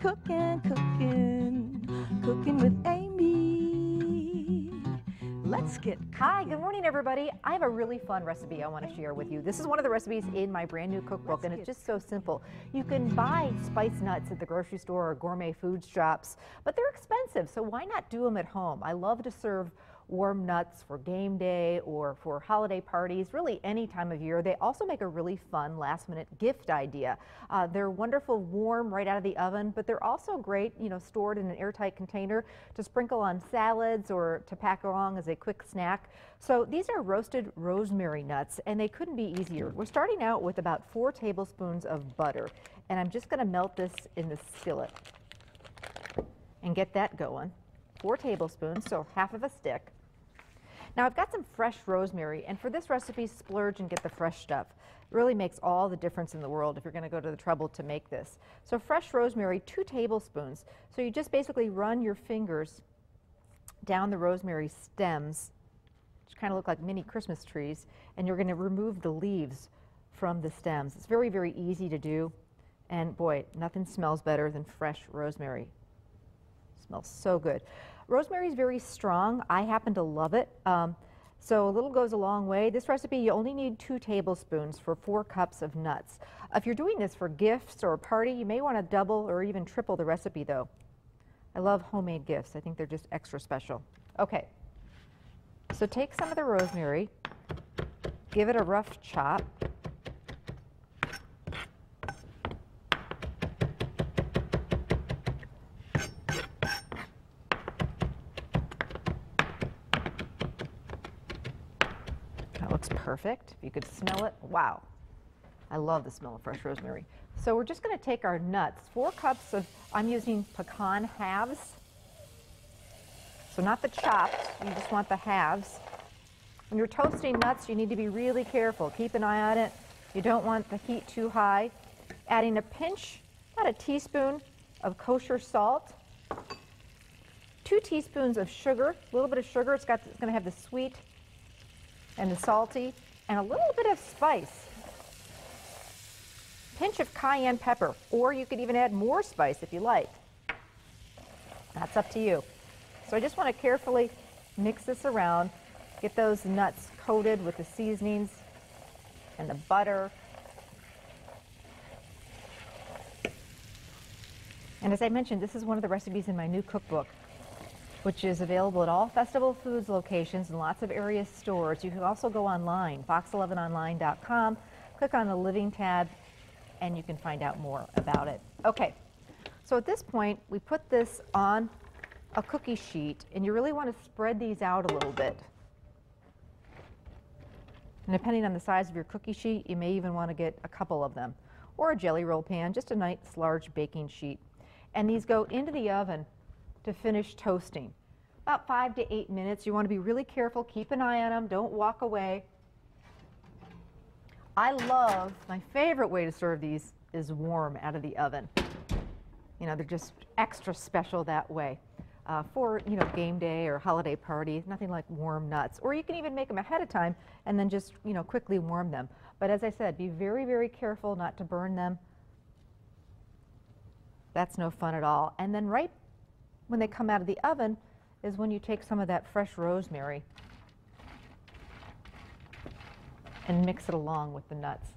Cooking with Amy. Let's get cooking. Hi, good morning everybody. I have a really fun recipe I want to share with you. This is one of the recipes in my brand new cookbook and it's just so simple. You can buy spice nuts at the grocery store or gourmet food shops, but they're expensive, so why not do them at home? I love to serve warm nuts for game day or for holiday parties, really any time of year. They also make a really fun last-minute gift idea. They're wonderful warm right out of the oven, but they're also great, stored in an airtight container to sprinkle on salads or to pack along as a quick snack. So these are roasted rosemary nuts, and they couldn't be easier. We're starting out with about 4 tablespoons of butter, and I'm just going to melt this in the skillet and get that going. 4 tablespoons, so half of a stick. Now I've got some fresh rosemary, and for this recipe, splurge and get the fresh stuff. It really makes all the difference in the world if you're going to go to the trouble to make this. So fresh rosemary, 2 tablespoons. So you just basically run your fingers down the rosemary stems, which kind of look like mini Christmas trees, and you're going to remove the leaves from the stems. It's very, very easy to do, and boy, nothing smells better than fresh rosemary. Smells so good. Rosemary is very strong. I happen to love it. So a little goes a long way. This recipe, you only need 2 tablespoons for 4 cups of nuts. If you're doing this for gifts or a party, you may want to double or even triple the recipe though. I love homemade gifts. I think they're just extra special. Okay, so take some of the rosemary, give it a rough chop. That looks perfect. If you could smell it, wow. I love the smell of fresh rosemary. So we're just going to take our nuts, 4 cups of, I'm using pecan halves. So not the chopped, you just want the halves. When you're toasting nuts, you need to be really careful. Keep an eye on it. You don't want the heat too high. Adding a pinch, about a teaspoon of kosher salt. 2 teaspoons of sugar, a little bit of sugar. It's going to have the sweet and the salty, and a little bit of spice. Pinch of cayenne pepper, or you could even add more spice if you like. That's up to you. So I just want to carefully mix this around, get those nuts coated with the seasonings and the butter. And as I mentioned, this is one of the recipes in my new cookbook, which is available at all Festival Foods locations and lots of area stores. You can also go online, fox11online.com, click on the Living tab, and you can find out more about it. Okay, so at this point, we put this on a cookie sheet, and you really want to spread these out a little bit. And depending on the size of your cookie sheet, you may even want to get a couple of them, or a jelly roll pan, just a nice large baking sheet. And these go into the oven to finish toasting. About 5 to 8 minutes. You want to be really careful, keep an eye on them, don't walk away. My favorite way to serve these is warm out of the oven. They're just extra special that way. For, game day or holiday party, nothing like warm nuts. Or you can even make them ahead of time and then just, quickly warm them. But as I said, be very, very careful not to burn them. That's no fun at all. And then right when they come out of the oven is when you take some of that fresh rosemary and mix it along with the nuts.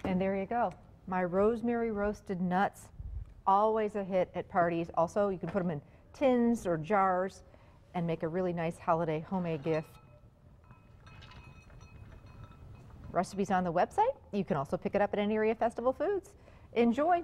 And there you go. My rosemary roasted nuts, always a hit at parties. Also, you can put them in tins or jars and make a really nice holiday homemade gift. Recipes on the website. You can also pick it up at any area Festival Foods. Enjoy.